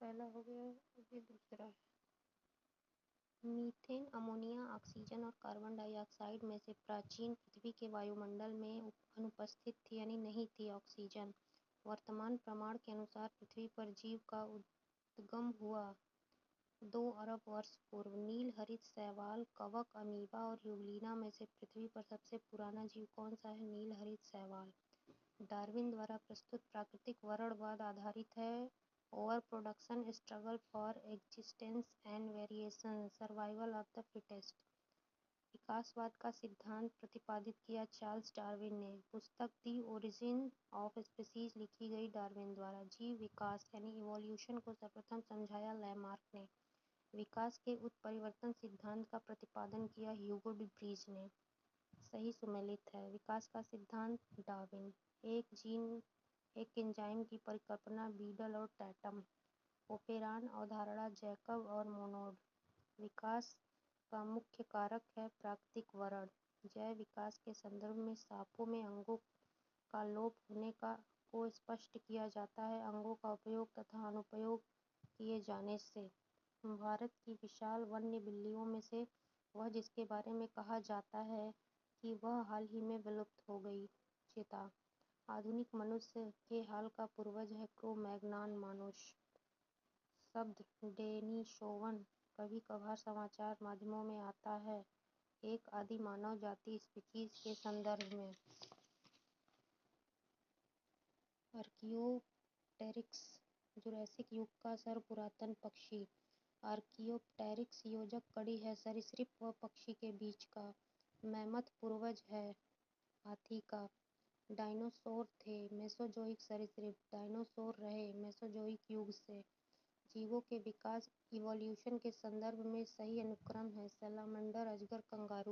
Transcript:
पहला हो गया, अभी दूसरा। मीथेन अमोनिया ऑक्सीजन और कार्बन डाइऑक्साइड में से प्राचीन पृथ्वी के वायुमंडल में अनुपस्थित थी यानी नहीं थी ऑक्सीजन। वर्तमान प्रमाण के अनुसार पृथ्वी पर जीव का उद्गम हुआ 2 अरब वर्ष पूर्व। नील हरित शैवाल, कवक, अमीबा और यूग्लिना में से पृथ्वी पर सबसे पुराना जीव कौन सा है? नील हरित शैवाल। डार्विन द्वारा प्रस्तुत प्राकृतिक वर्णवाद आधारित है। Over production, struggle for existence and variation, survival of the fittest. विकासवाद का सिद्धांत प्रतिपादित किया चार्ल्स डार्विन ने। पुस्तक दी ओरिजिन ऑफ स्पीसीज लिखी गई डार्विन द्वारा। जीव विकास यानी इवोल्यूशन को सर्वप्रथम समझाया लैमार्क ने। विकास के उत्परिवर्तन सिद्धांत का प्रतिपादन किया ह्यूगो डी व्रीज ने। सही सुमेलित है। विकास का सिद्धांत डार्विन। एक एंजाइम की परिकल्पना बीडल और टैटम। ओपेरान अवधारणा जैकब और मोनोड। विकास का मुख्य कारक है प्राकृतिक वर्ण। जैव विकास के संदर्भ में सापों में अंगों का लोप होने को स्पष्ट किया जाता है अंगों का उपयोग तथा अनुपयोग किए जाने से। भारत की विशाल वन्य बिल्लियों में से वह जिसके बारे में कहा जाता है कि वह हाल ही में विलुप्त हो गई, चीता। आधुनिक मनुष्य के हाल का पूर्वज है क्रो-मैग्नान मानुष। शब्द डेनिसोवन कभी कभार समाचार माध्यमों में आता है एक आदि मानव जाति स्पीशीज के संदर्भ में। आर्कियोप्टेरिक्स जुरासिक युग का सर्वपुरातन पक्षी। आर्कियोप्टेरिक्स योजक कड़ी है सरीसृप व पक्षी के बीच का। मैमथ पूर्वज है हाथी का। डायनासोर थे मेसोजोइक सरीसृप। डायनासोर रहे मेसोजोइक युग से। जीवों के विकास इवोल्यूशन के संदर्भ में सही अनुक्रम है सैलामैंडर, अजगर, कंगारू।